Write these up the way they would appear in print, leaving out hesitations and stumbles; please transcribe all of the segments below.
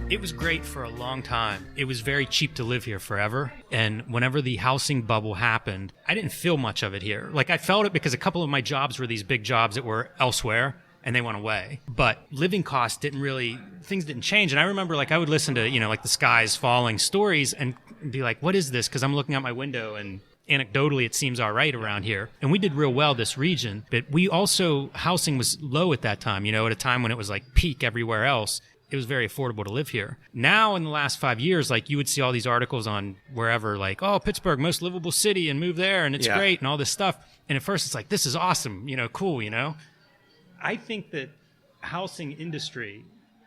It was great for a long time. It was very cheap to live here forever. And whenever the housing bubble happened, I didn't feel much of it here. Like, I felt it because a couple of my jobs were these big jobs that were elsewhere, and they went away. But living costs things didn't change. And I remember, like, I would listen to, like the skies falling stories and be like, what is this? Because I'm looking out my window and anecdotally it seems all right around here. And we did real well this region. But we also, housing was low at that time, at a time when it was like peak everywhere else. It was very affordable to live here. Now, in the last 5 years, like, you would see all these articles on wherever, like, oh, Pittsburgh, most livable city, and move there, and it's great, and all this stuff. And at first, it's like, this is awesome, cool, I think that housing industry,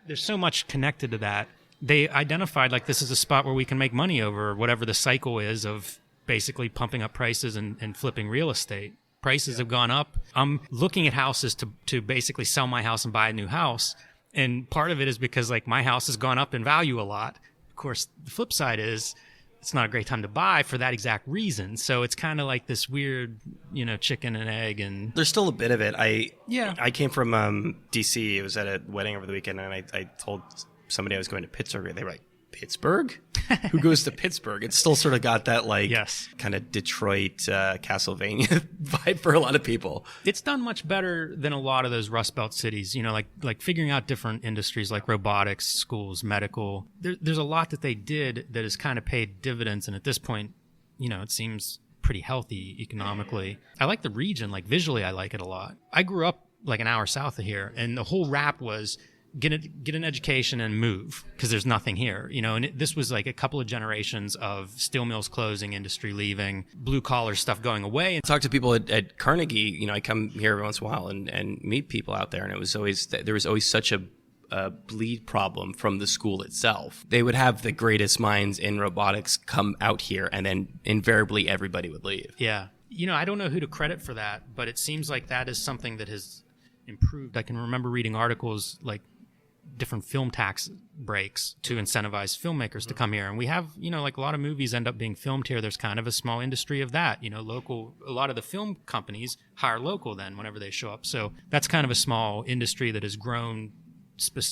there's so much connected to that. They identified, like, this is a spot where we can make money over whatever the cycle is of basically pumping up prices and flipping real estate. Prices have gone up. I'm looking at houses to basically sell my house and buy a new house. And part of it is because, like, my house has gone up in value a lot. Of course, the flip side is it's not a great time to buy for that exact reason. So it's kind of like this weird, chicken and egg. And there's still a bit of it. I came from D.C. It was at a wedding over the weekend, and I told somebody I was going to Pittsburgh. They were like, Pittsburgh? Who goes to Pittsburgh? It's still sort of got that, like, kind of Detroit, Castlevania vibe for a lot of people. It's done much better than a lot of those Rust Belt cities, like figuring out different industries like robotics, schools, medical. There's a lot that they did that has kind of paid dividends. And at this point, it seems pretty healthy economically. I like the region. Like, visually, I like it a lot. I grew up like an hour south of here, and the whole rap was get an education and move, because there's nothing here, and this was like a couple of generations of steel mills closing, industry leaving, blue collar stuff going away. Talk to people at Carnegie. I come here every once in a while and meet people out there, and there was always such a bleed problem from the school itself. They would have the greatest minds in robotics come out here, and then invariably everybody would leave. Yeah. I don't know who to credit for that, but it seems like that is something that has improved. I can remember reading articles like different film tax breaks to incentivize filmmakers to come here. And we have, like, a lot of movies end up being filmed here. There's kind of a small industry of that, local. A lot of the film companies hire local then whenever they show up. So that's kind of a small industry that has grown,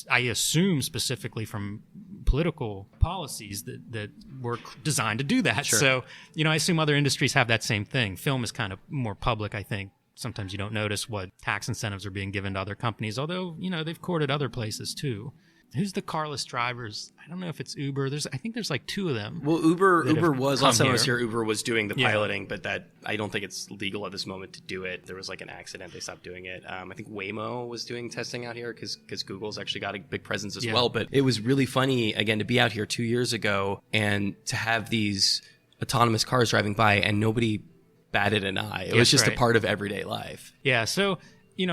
I assume, specifically from political policies that were designed to do that. Sure. So, I assume other industries have that same thing. Film is kind of more public, I think. Sometimes you don't notice what tax incentives are being given to other companies, although, they've courted other places too. Who's the carless drivers? I don't know if it's Uber. I think there's like two of them. Well, Uber was last time I was here. Uber was doing the piloting, but that I don't think it's legal at this moment to do it. There was like an accident; they stopped doing it. I think Waymo was doing testing out here because Google's actually got a big presence as well. But it was really funny again to be out here 2 years ago and to have these autonomous cars driving by and nobody batted an eye. It was just a part of everyday life. Yeah. So,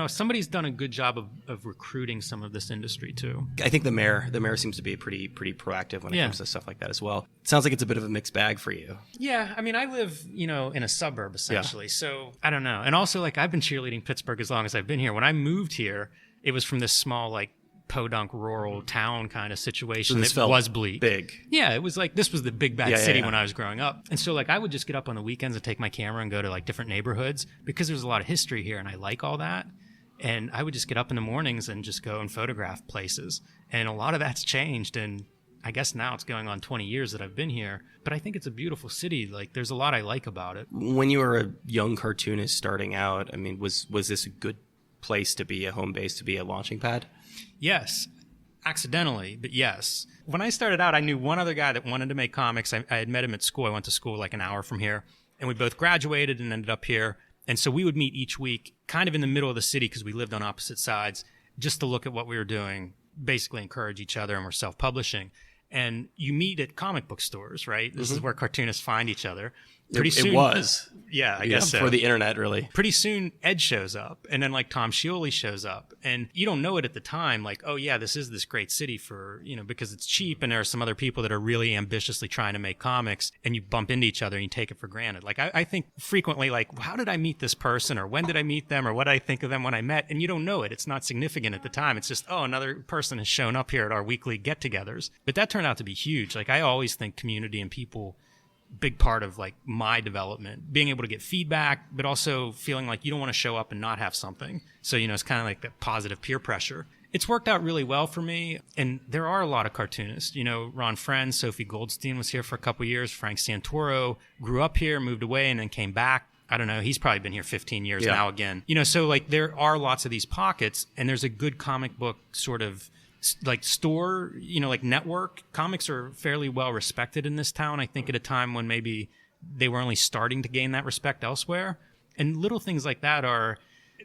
somebody's done a good job of recruiting some of this industry too. I think the mayor seems to be pretty proactive when it comes to stuff like that as well. It sounds like it's a bit of a mixed bag for you. Yeah. I mean, I live, in a suburb essentially. Yeah. So I don't know. And also, like, I've been cheerleading Pittsburgh as long as I've been here. When I moved here, it was from this small, like, podunk rural town kind of situation that was bleak. Big. Yeah, it was like this was the big bad city when I was growing up. And so, like, I would just get up on the weekends and take my camera and go to like different neighborhoods because there's a lot of history here and I like all that. And I would just get up in the mornings and just go and photograph places. And a lot of that's changed, and I guess now it's going on 20 years that I've been here. But I think it's a beautiful city. Like, there's a lot I like about it. When you were a young cartoonist starting out, I mean, was this a good place to be, a home base, to be a launching pad? Yes, accidentally, but yes. When I started out, I knew one other guy that wanted to make comics. I had met him at school. I went to school like an hour from here, and we both graduated and ended up here. And so we would meet each week kind of in the middle of the city because we lived on opposite sides, just to look at what we were doing, basically encourage each other, and we're self-publishing. And you meet at comic book stores, right? This is where cartoonists find each other. Pretty soon, it was. Yeah, I guess so. For the internet, really. Pretty soon, Ed shows up, and then like Tom Scioli shows up, and you don't know it at the time. Like, oh yeah, this is this great city for, because it's cheap, and there are some other people that are really ambitiously trying to make comics, and you bump into each other and you take it for granted. Like, I think frequently, like, how did I meet this person, or when did I meet them, or what did I think of them when I met? And you don't know it. It's not significant at the time. It's just, oh, another person has shown up here at our weekly get-togethers. But that turned out to be huge. Like, I always think community and people, big part of like my development, being able to get feedback, but also feeling like you don't want to show up and not have something. So, it's kind of like that positive peer pressure. It's worked out really well for me. And there are a lot of cartoonists. You know, Ron Friend, Sophie Goldstein was here for a couple of years. Frank Santoro grew up here, moved away, and then came back. I don't know. He's probably been here 15 years now again. You know, so like there are lots of these pockets, and there's a good comic book sort of like store, you know, like network. Comics are fairly well respected in this town, I think, at a time when maybe they were only starting to gain that respect elsewhere. And little things like that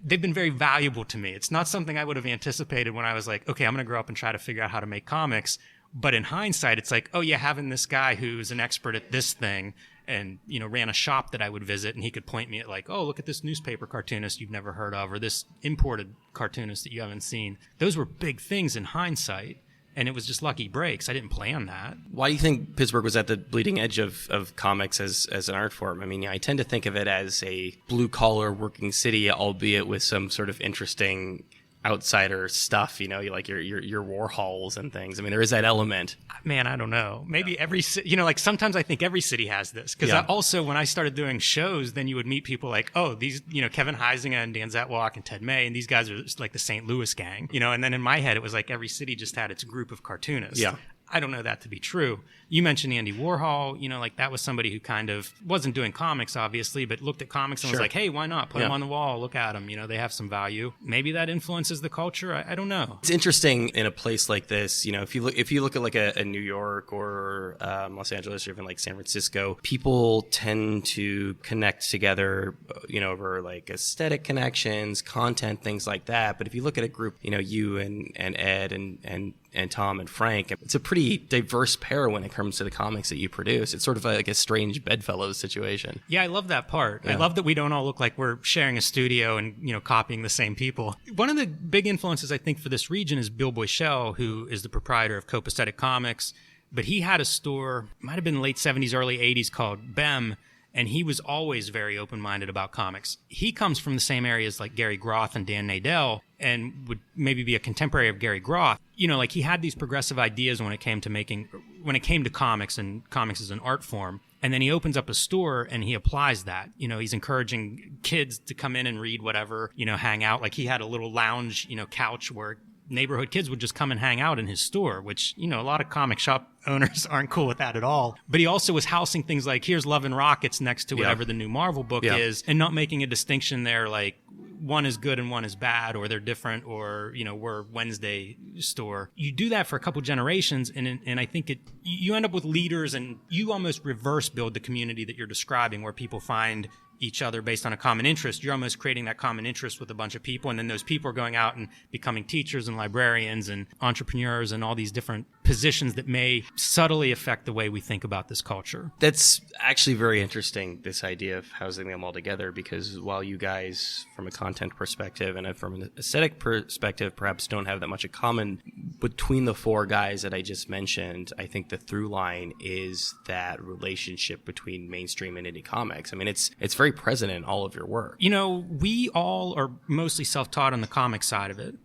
they've been very valuable to me. It's not something I would have anticipated when I was like, okay, I'm going to grow up and try to figure out how to make comics. But in hindsight, it's like, oh yeah, having this guy who's an expert at this thing and, you know, ran a shop that I would visit, and he could point me at like, oh, look at this newspaper cartoonist you've never heard of, or this imported cartoonist that you haven't seen. Those were big things in hindsight. And it was just lucky breaks. I didn't plan that. Why do you think Pittsburgh was at the bleeding edge of comics as an art form? I mean, I tend to think of it as a blue-collar working city, albeit with some sort of interesting outsider stuff, you know, like your Warhols and things. I mean, there is that element. Man, I don't know. Maybe every city, you know, like sometimes I think every city has this. Because also when I started doing shows, then you would meet people like, oh, these, you know, Kevin Heisinger and Dan Zetwalk and Ted May, and these guys are like the St. Louis gang, you know, and then in my head, it was like every city just had its group of cartoonists. Yeah. I don't know that to be true. You mentioned Andy Warhol, you know, like that was somebody who kind of wasn't doing comics, obviously, but looked at comics and was like, hey, why not? Put them on the wall, look at them, you know, they have some value. Maybe that influences the culture. I don't know. It's interesting in a place like this, you know, if you look at like a New York or Los Angeles or even like San Francisco, people tend to connect together, you know, over like aesthetic connections, content, things like that. But if you look at a group, you know, you and Ed and Tom and Frank, it's a pretty diverse pair when it comes to the comics that you produce. It's sort of like a strange bedfellows situation. Yeah, I love that part. Yeah. I love that we don't all look like we're sharing a studio and, you know, copying the same people. One of the big influences, I think, for this region is Bill Boychel, who is the proprietor of Copacetic Comics. But he had a store, might have been late 70s, early 80s, called BEM, and he was always very open-minded about comics. He comes from the same areas like Gary Groth and Dan Nadell, and would maybe be a contemporary of Gary Groth. You know, like he had these progressive ideas when it came to comics and comics as an art form. And then he opens up a store and he applies that. You know, he's encouraging kids to come in and read whatever, you know, hang out. Like he had a little lounge, you know, couch where neighborhood kids would just come and hang out in his store, which, you know, a lot of comic shop owners aren't cool with that at all. But he also was housing things like, here's Love and Rockets next to whatever the new Marvel book is, and not making a distinction there like one is good and one is bad, or they're different, or, you know, we're Wednesday store. You do that for a couple generations, and I think you end up with leaders, and you almost reverse build the community that you're describing, where people find each other based on a common interest. You're almost creating that common interest with a bunch of people, and then those people are going out and becoming teachers and librarians and entrepreneurs and all these different positions that may subtly affect the way we think about this culture. That's actually very interesting, this idea of housing them all together, because while you guys, from a content perspective and from an aesthetic perspective, perhaps don't have that much in common, between the four guys that I just mentioned, I think the through line is that relationship between mainstream and indie comics. I mean, it's very present in all of your work. You know, we all are mostly self-taught on the comic side of it.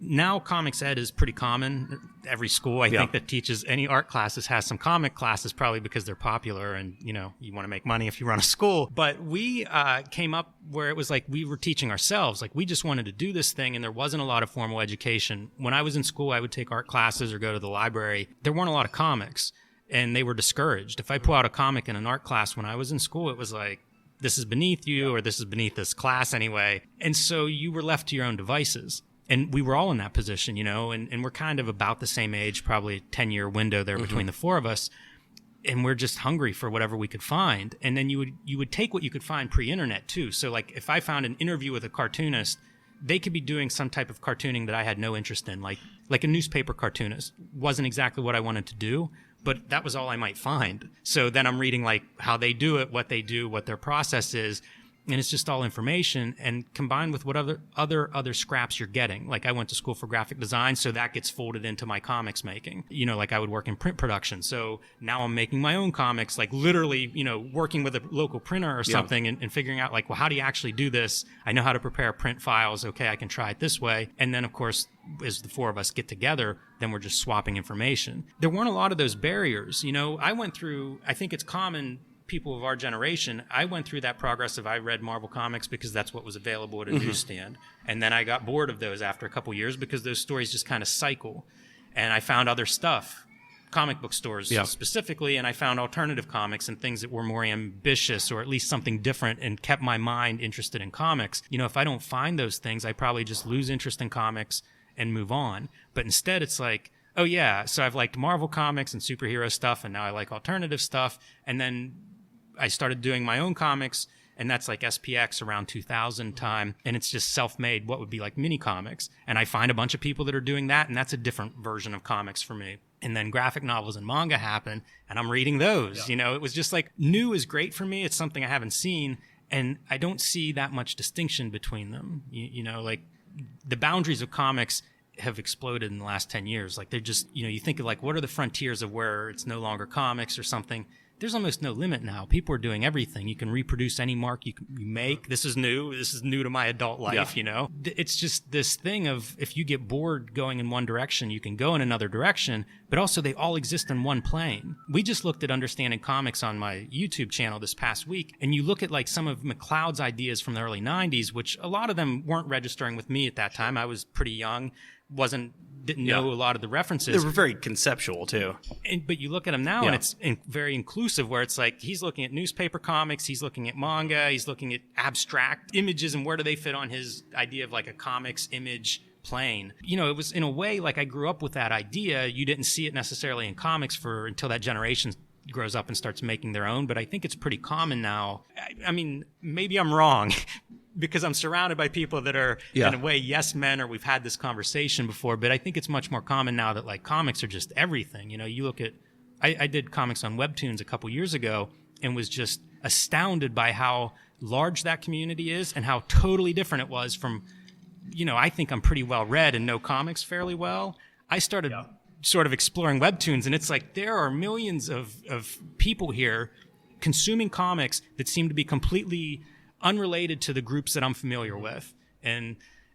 Now comics ed is pretty common. Every school, I think, that teaches any art classes has some comic classes, probably because they're popular and, you know, you want to make money if you run a school. But we came up where it was like we were teaching ourselves. Like we just wanted to do this thing, and there wasn't a lot of formal education. When I was in school, I would take art classes or go to the library. There weren't a lot of comics, and they were discouraged. If I pull out a comic in an art class when I was in school, it was like, this is beneath you, or this is beneath this class anyway. And so you were left to your own devices. And we were all in that position, you know, and we're kind of about the same age, probably a 10-year window there between the four of us. And we're just hungry for whatever we could find. And then you would take what you could find pre-internet too. So like if I found an interview with a cartoonist, they could be doing some type of cartooning that I had no interest in. Like a newspaper cartoonist wasn't exactly what I wanted to do, but that was all I might find. So then I'm reading like how they do it, what they do, what their process is. And it's just all information, and combined with what other scraps you're getting. Like I went to school for graphic design, so that gets folded into my comics making. You know, like I would work in print production. So now I'm making my own comics, like literally, you know, working with a local printer or something and figuring out like, well, how do you actually do this? I know how to prepare print files. Okay, I can try it this way. And then of course, as the four of us get together, then we're just swapping information. There weren't a lot of those barriers. You know, I went through, I think it's common, people of our generation, I went through that progress of I read Marvel comics because that's what was available at a newsstand. And then I got bored of those after a couple years because those stories just kind of cycle. And I found other stuff, comic book stores specifically, and I found alternative comics and things that were more ambitious or at least something different and kept my mind interested in comics. You know, if I don't find those things, I probably just lose interest in comics and move on. But instead, it's like, oh yeah, so I've liked Marvel comics and superhero stuff, and now I like alternative stuff. And then I started doing my own comics, and that's like SPX around 2000 time, and it's just self-made, what would be like mini comics. And I find a bunch of people that are doing that, and that's a different version of comics for me. And then graphic novels and manga happen, and I'm reading those. Yeah. You know, it was just like, new is great for me. It's something I haven't seen, and I don't see that much distinction between them. You know, like the boundaries of comics have exploded in the last 10 years. Like they're just, you know, you think of like, what are the frontiers of where it's no longer comics or something? There's almost no limit now. People are doing everything. You can reproduce any mark you make. This is new. This is new to my adult life, you know? It's just this thing of if you get bored going in one direction, you can go in another direction, but also they all exist in one plane. We just looked at Understanding Comics on my YouTube channel this past week, and you look at like some of McCloud's ideas from the early 90s, which a lot of them weren't registering with me at that time. I was pretty young, didn't know a lot of the references. They were very conceptual too. But you look at them now and it's very inclusive, where it's like he's looking at newspaper comics, he's looking at manga, he's looking at abstract images, and where do they fit on his idea of like a comics image plane? You know, it was in a way like I grew up with that idea. You didn't see it necessarily in comics until that generation grows up and starts making their own, but I think it's pretty common now. I mean, maybe I'm wrong. Because I'm surrounded by people that are, in a way, yes men, or we've had this conversation before, but I think it's much more common now that, like, comics are just everything. You know, you look at, I did comics on Webtoons a couple years ago and was just astounded by how large that community is and how totally different it was from, you know, I think I'm pretty well read and know comics fairly well. I started sort of exploring Webtoons, and it's like there are millions of people here consuming comics that seem to be completely unrelated to the groups that I'm familiar with. And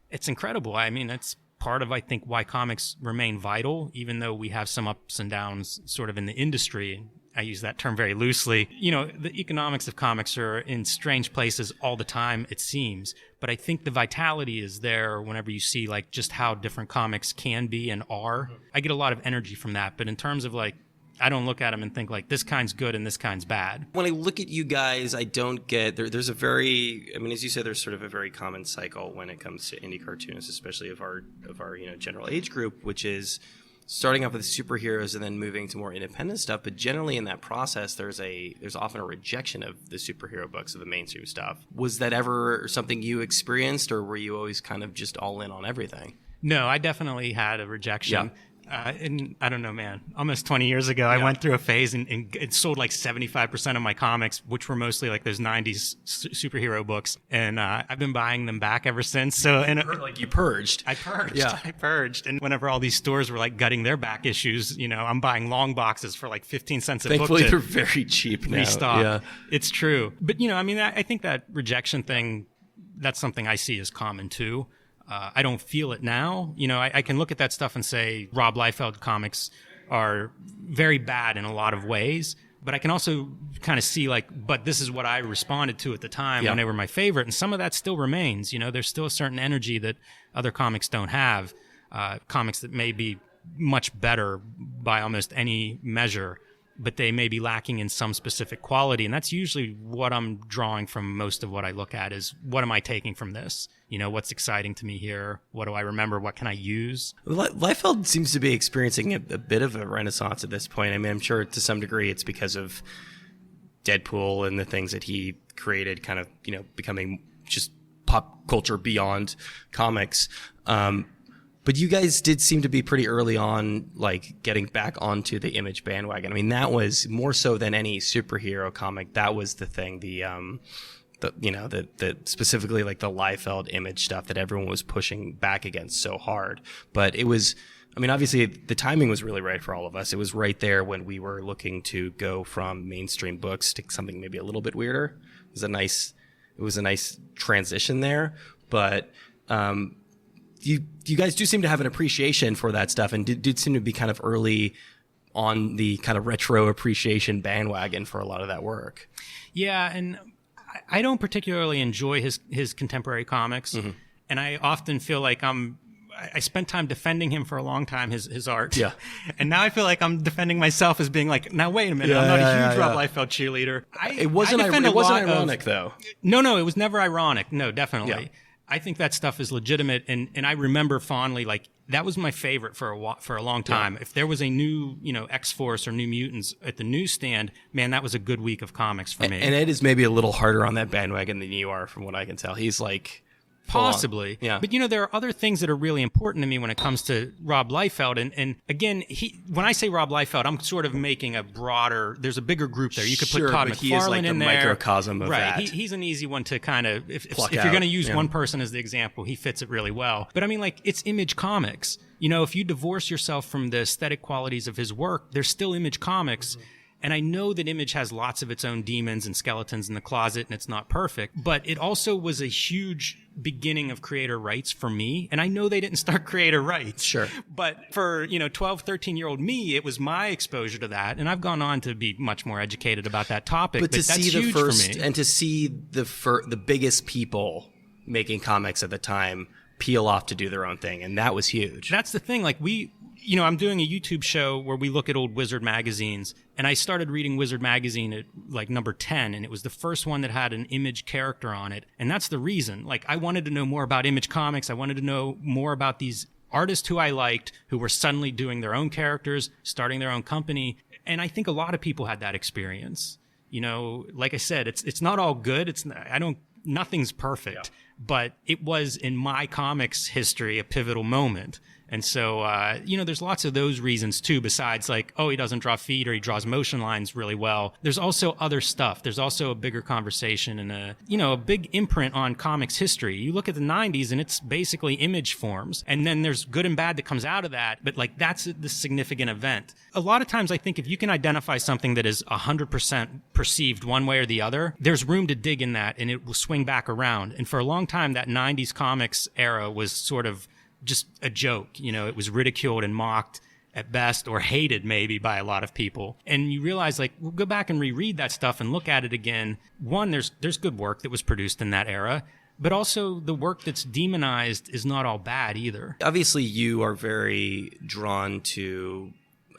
it's incredible. I mean, that's part of, I think, why comics remain vital, even though we have some ups and downs sort of in the industry. I use that term very loosely. You know, the economics of comics are in strange places all the time, it seems. But I think the vitality is there whenever you see, like, just how different comics can be and are. I get a lot of energy from that. But in terms of, like, I don't look at them and think like this kind's good and this kind's bad. When I look at you guys, I don't get there's a very, I mean, as you said, there's sort of a very common cycle when it comes to indie cartoonists, especially of our you know, general age group, which is starting off with superheroes and then moving to more independent stuff. But generally in that process, there's often a rejection of the superhero books, of the mainstream stuff. Was that ever something you experienced, or were you always kind of just all in on everything? No, I definitely had a rejection. Yeah. And I don't know, man, almost 20 years ago, I went through a phase and it sold like 75% of my comics, which were mostly like those 90s superhero books. And I've been buying them back ever since. So, like you purged. I purged. And whenever all these stores were like gutting their back issues, you know, I'm buying long boxes for like 15 cents a book. Thankfully, they're very cheap now. Restock. Yeah. It's true. But, you know, I mean, I think that rejection thing, that's something I see as common too. I don't feel it now. You know, I can look at that stuff and say Rob Liefeld comics are very bad in a lot of ways, but I can also kind of see like, but this is what I responded to at the time when they were my favorite, and some of that still remains. You know, there's still a certain energy that other comics don't have, comics that may be much better by almost any measure, but they may be lacking in some specific quality. And that's usually what I'm drawing from most of what I look at is, what am I taking from this? You know, what's exciting to me here? What do I remember? What can I use? Liefeld seems to be experiencing a bit of a renaissance at this point. I mean, I'm sure to some degree it's because of Deadpool and the things that he created kind of, you know, becoming just pop culture beyond comics. But you guys did seem to be pretty early on, like, getting back onto the Image bandwagon. I mean, that was more so than any superhero comic. That was the thing, the specifically like the Liefeld Image stuff that everyone was pushing back against so hard. But it was, I mean, obviously the timing was really right for all of us. It was right there when we were looking to go from mainstream books to something maybe a little bit weirder. It was a nice transition there, but you guys do seem to have an appreciation for that stuff, and did seem to be kind of early on the kind of retro appreciation bandwagon for a lot of that work. Yeah, and I don't particularly enjoy his contemporary comics, and I often feel like I spent time defending him for a long time, his art. Yeah. And now I feel like I'm defending myself as being like, now wait a minute, I'm not a huge Rob Liefeld cheerleader. It wasn't ironic, though. No, it was never ironic. No, definitely. Yeah. I think that stuff is legitimate, and I remember fondly, like, that was my favorite for a long time. Yeah. If there was a new, X-Force or New Mutants at the newsstand, man, that was a good week of comics for me. And Ed is maybe a little harder on that bandwagon than you are, from what I can tell. He's like... Possibly. Yeah. But, there are other things that are really important to me when it comes to Rob Liefeld. And again, when I say Rob Liefeld, I'm sort of making a broader, there's a bigger group there. You could put Todd McFarlane he is like in the there. Microcosm of that. Right. He's an easy one to kind of, if you're going to use one person as the example, he fits it really well. But I mean, like, it's Image Comics. If you divorce yourself from the aesthetic qualities of his work, there's still Image Comics. Mm-hmm. And I know that Image has lots of its own demons and skeletons in the closet, and it's not perfect, but it also was a huge beginning of creator rights for me. And I know they didn't start creator rights. Sure. But for, 12, 13-year-old me, it was my exposure to that. And I've gone on to be much more educated about that topic. But to that's see the huge first, for me. and to see the biggest people making comics at the time peel off to do their own thing, and that was huge. That's the thing. Like, I'm doing a YouTube show where we look at old Wizard magazines, and I started reading Wizard magazine at like number 10, and it was the first one that had an Image character on it. And that's the reason. Like, I wanted to know more about Image Comics. I wanted to know more about these artists who I liked, who were suddenly doing their own characters, starting their own company. And I think a lot of people had that experience. Like I said, it's not all good. Nothing's perfect, but it was in my comics history a pivotal moment. And so, there's lots of those reasons too, besides like, oh, he doesn't draw feet or he draws motion lines really well. There's also other stuff. There's also a bigger conversation and a big imprint on comics history. You look at the 90s and it's basically Image forms. And then there's good and bad that comes out of that. But like, that's the significant event. A lot of times I think if you can identify something that is 100% perceived one way or the other, there's room to dig in that and it will swing back around. And for a long time, that 90s comics era was sort of just a joke. It was ridiculed and mocked at best, or hated maybe by a lot of people. And you realize, like, we'll go back and reread that stuff and look at it again. One, there's good work that was produced in that era, but also the work that's demonized is not all bad either. Obviously, you are very drawn to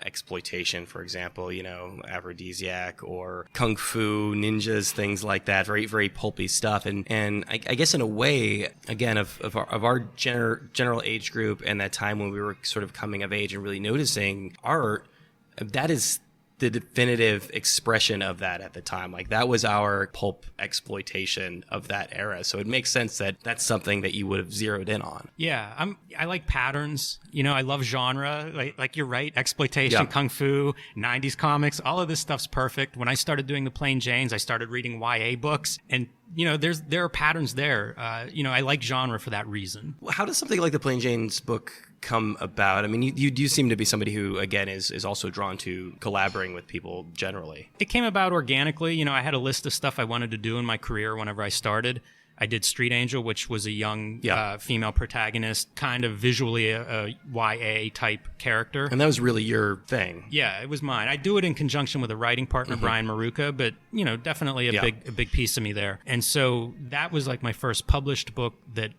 exploitation, for example, Afrodisiac or kung fu, ninjas, things like that, very, very pulpy stuff. And I guess in a way, again, of our general age group and that time when we were sort of coming of age and really noticing art, that is the definitive expression of that at the time. Like, that was our pulp exploitation of that era. So it makes sense that that's something that you would have zeroed in on. Yeah, I like patterns. I love genre. Like you're right, exploitation, kung fu, 90s comics, all of this stuff's perfect. When I started doing the Plain Janes, I started reading YA books, and there are patterns there. I like genre for that reason. How does something like the Plain Janes book come about? I mean, you do seem to be somebody who, again, is also drawn to collaborating with people generally. It came about organically. I had a list of stuff I wanted to do in my career whenever I started. I did Street Angel, which was a young female protagonist, kind of visually a YA type character. And that was really your thing. Yeah, it was mine. I do it in conjunction with a writing partner, Brian Maruca, but definitely a big piece of me there. And so that was like my first published book that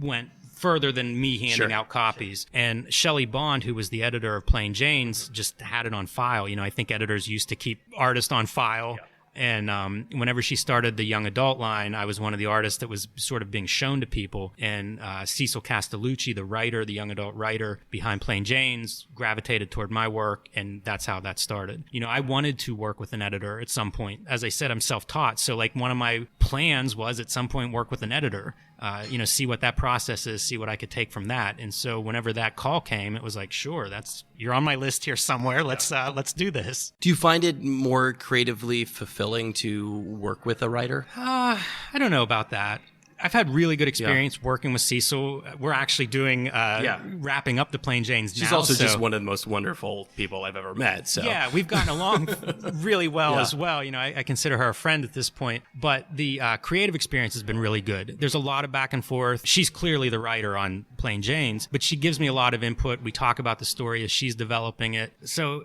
went further than me handing out copies. And Shelley Bond, who was the editor of Plain Janes, just had it on file. I think editors used to keep artists on file. Yeah. And whenever she started the young adult line, I was one of the artists that was sort of being shown to people. And Cecil Castellucci, the writer, the young adult writer behind Plain Janes, gravitated toward my work, and that's how that started. I wanted to work with an editor at some point. As I said, I'm self-taught, so like one of my plans was at some point work with an editor. See what that process is, see what I could take from that. And so whenever that call came, it was like, sure, you're on my list here somewhere. Let's do this. Do you find it more creatively fulfilling to work with a writer? I don't know about that. I've had really good experience working with Cecil. We're actually doing wrapping up the Plain Janes now. She's also just one of the most wonderful people I've ever met. So yeah, we've gotten along really well as well. I consider her a friend at this point. But the creative experience has been really good. There's a lot of back and forth. She's clearly the writer on Plain Janes, but she gives me a lot of input. We talk about the story as she's developing it. So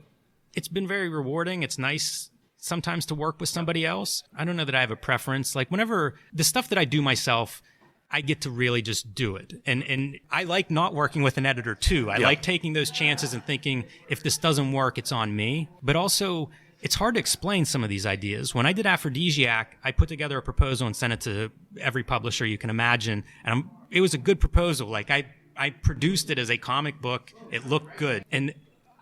It's been very rewarding. It's nice sometimes to work with somebody else. I don't know that I have a preference. Like whenever the stuff that I do myself, I get to really just do it. And I like not working with an editor too. I like taking those chances and thinking, if this doesn't work, it's on me. But also, it's hard to explain some of these ideas. When I did Afrodisiac, I put together a proposal and sent it to every publisher you can imagine. And it was a good proposal. Like I produced it as a comic book. It looked good. And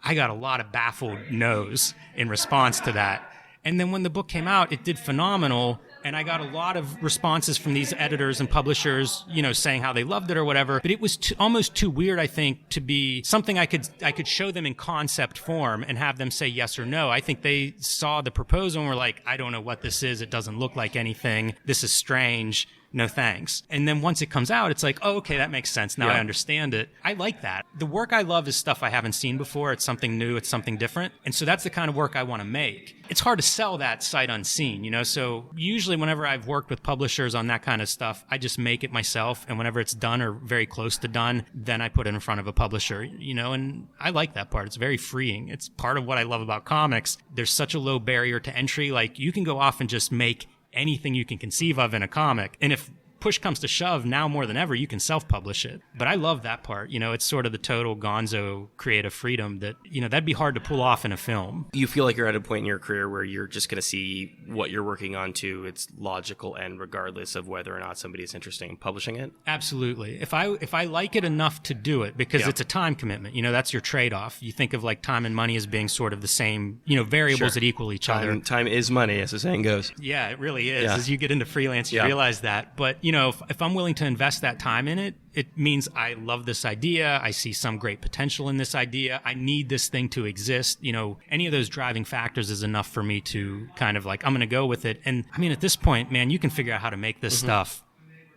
I got a lot of baffled no's in response to that. And then when the book came out, it did phenomenal. And I got a lot of responses from these editors and publishers, saying how they loved it or whatever. But it was almost too weird, I think, to be something I could show them in concept form and have them say yes or no. I think they saw the proposal and were like, I don't know what this is. It doesn't look like anything. This is strange. No thanks. And then once it comes out, it's like, oh, okay, that makes sense. Now I understand it. I like that. The work I love is stuff I haven't seen before. It's something new. It's something different. And so that's the kind of work I want to make. It's hard to sell that sight unseen, So usually whenever I've worked with publishers on that kind of stuff, I just make it myself. And whenever it's done or very close to done, then I put it in front of a publisher, and I like that part. It's very freeing. It's part of what I love about comics. There's such a low barrier to entry. Like you can go off and just make anything you can conceive of in a comic. And if push comes to shove, now more than ever, you can self-publish it. But I love that part. It's sort of the total gonzo creative freedom that, that'd be hard to pull off in a film. You feel like you're at a point in your career where you're just going to see what you're working on to its logical end, regardless of whether or not somebody is interested in publishing it? Absolutely. If I like it enough to do it, because it's a time commitment, that's your trade-off. You think of like time and money as being sort of the same, variables that equal each other. Time is money, as the saying goes. Yeah, it really is. As you get into freelance, you realize that. But, if I'm willing to invest that time in it, it means I love this idea. I see some great potential in this idea. I need this thing to exist. Any of those driving factors is enough for me to kind of like, I'm going to go with it. And I mean, at this point, man, you can figure out how to make this stuff.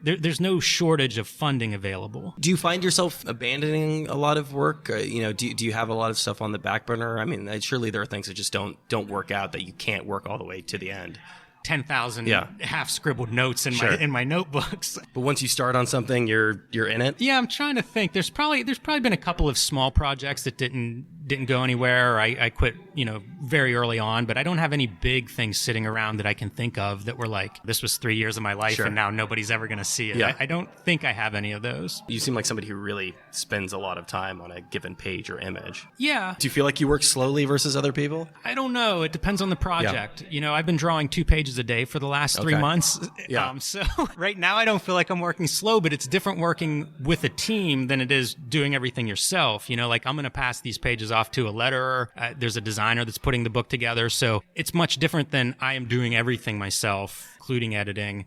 There's no shortage of funding available. Do you find yourself abandoning a lot of work? Do you have a lot of stuff on the back burner? I mean, surely there are things that just don't work out, that you can't work all the way to the end. 10,000 half scribbled notes in my notebooks. But once you start on something, you're in it. Yeah, I'm trying to think. There's probably been a couple of small projects that didn't go anywhere, or I quit, very early on, but I don't have any big things sitting around that I can think of that were like, this was 3 years of my life and now nobody's ever going to see it. I don't think I have any of those. You seem like somebody who really spends a lot of time on a given page or image. Yeah. Do you feel like you work slowly versus other people? I don't know. It depends on the project. I've been drawing 2 pages a day for the last 3 months. So right now I don't feel like I'm working slow, but it's different working with a team than it is doing everything yourself. Like I'm going to pass these pages off to a letterer. There's a designer that's putting the book together. So it's much different than I am doing everything myself, including editing.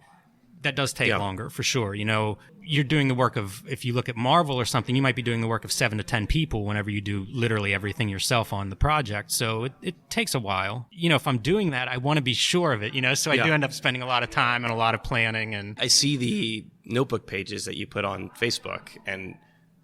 That does take longer for sure. You're doing the work of, if you look at Marvel or something, you might be doing the work of 7 to 10 people whenever you do literally everything yourself on the project. So it takes a while. If I'm doing that, I want to be sure of it, so I do end up spending a lot of time and a lot of planning. And I see the notebook pages that you put on Facebook. And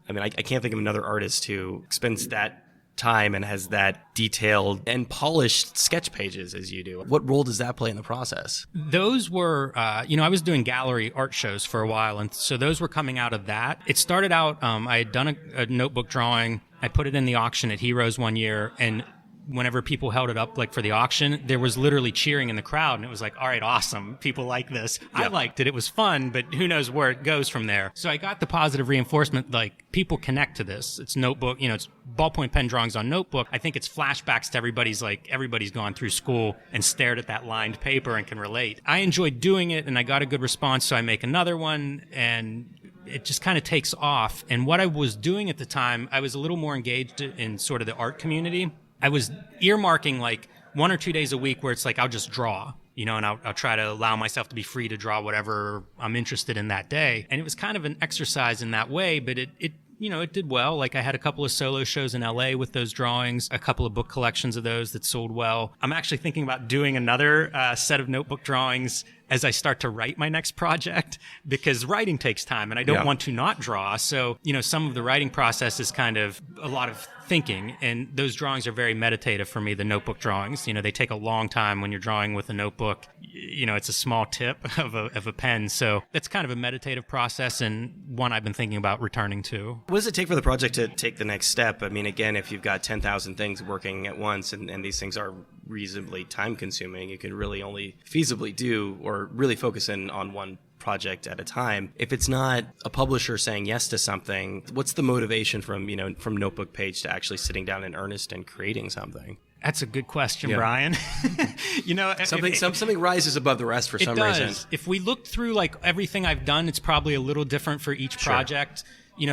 I mean, I can't think of another artist who spends that time and has that detailed and polished sketch pages as you do. What role does that play in the process? Those were, I was doing gallery art shows for a while, and so those were coming out of that. It started out, I had done a notebook drawing. I put it in the auction at Heroes one year, and whenever people held it up like for the auction, there was literally cheering in the crowd, and it was like, all right, awesome, people like this. I liked it. It was fun, but who knows where it goes from there. So I got the positive reinforcement, like people connect to this. It's notebook, it's ballpoint pen drawings on notebook. I think it's flashbacks to everybody's gone through school and stared at that lined paper and can relate. I enjoyed doing it, and I got a good response, so I make another one, and it just kind of takes off. And what I was doing at the time, I was a little more engaged in sort of the art community. I was earmarking like 1 or 2 days a week where it's like I'll just draw, and I'll try to allow myself to be free to draw whatever I'm interested in that day. And it was kind of an exercise in that way, but it did well. Like I had a couple of solo shows in LA with those drawings, a couple of book collections of those that sold well. I'm actually thinking about doing another set of notebook drawings as I start to write my next project, because writing takes time and I don't want to not draw. So, some of the writing process is kind of a lot of thinking, and those drawings are very meditative for me, the notebook drawings. They take a long time when you're drawing with a notebook. It's a small tip of a pen. So that's kind of a meditative process, and one I've been thinking about returning to. What does it take for the project to take the next step? I mean, again, if you've got 10,000 things working at once and these things are reasonably time consuming, you can really only feasibly do or really focus in on one project at a time. If it's not a publisher saying yes to something, what's the motivation from notebook page to actually sitting down in earnest and creating something? That's a good question, Brian. Something rises above the rest for some reason. If we look through like everything I've done, it's probably a little different for each project.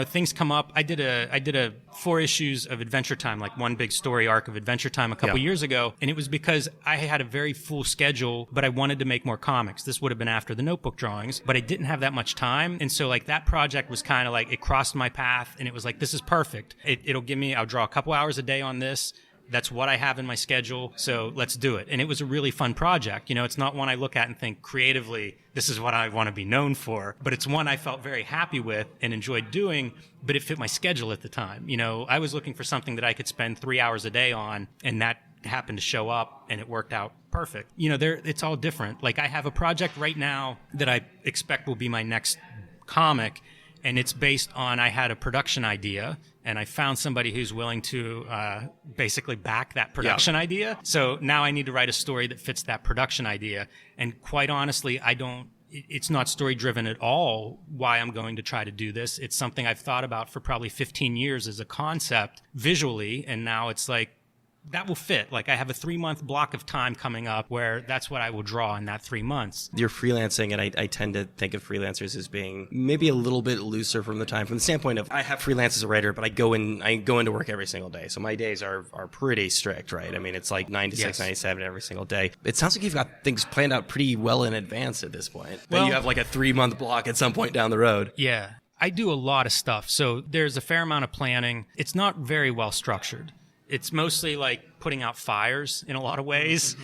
Things come up. I did a 4 issues of Adventure Time, like one big story arc of Adventure Time a couple years ago. And it was because I had a very full schedule, but I wanted to make more comics. This would have been after the notebook drawings, but I didn't have that much time. And so like that project was kind of like, it crossed my path and it was like, this is perfect. I'll draw a couple hours a day on this. That's what I have in my schedule, so let's do it. And it was a really fun project. It's not one I look at and think creatively, this is what I want to be known for, but it's one I felt very happy with and enjoyed doing, but it fit my schedule at the time. I was looking for something that I could spend 3 hours a day on, and that happened to show up, and it worked out perfect. It's all different. Like I have a project right now that I expect will be my next comic, and it's based on, I had a production idea, and I found somebody who's willing to basically back that production idea. So now I need to write a story that fits that production idea. And quite honestly, it's not story driven at all why I'm going to try to do this. It's something I've thought about for probably 15 years as a concept visually, and now it's like, that will fit. Like I have a 3-month block of time coming up where that's what I will draw in that 3 months. You're freelancing, and I tend to think of freelancers as being maybe a little bit looser from the standpoint of I have freelance as a writer, but I go into work every single day. So my days are pretty strict, right? I mean, it's like 9 to 6, 9 to 7 every single day. It sounds like you've got things planned out pretty well in advance at this point. Well, you have like a 3-month block at some point down the road. Yeah. I do a lot of stuff. So there's a fair amount of planning. It's not very well structured. It's mostly like putting out fires in a lot of ways.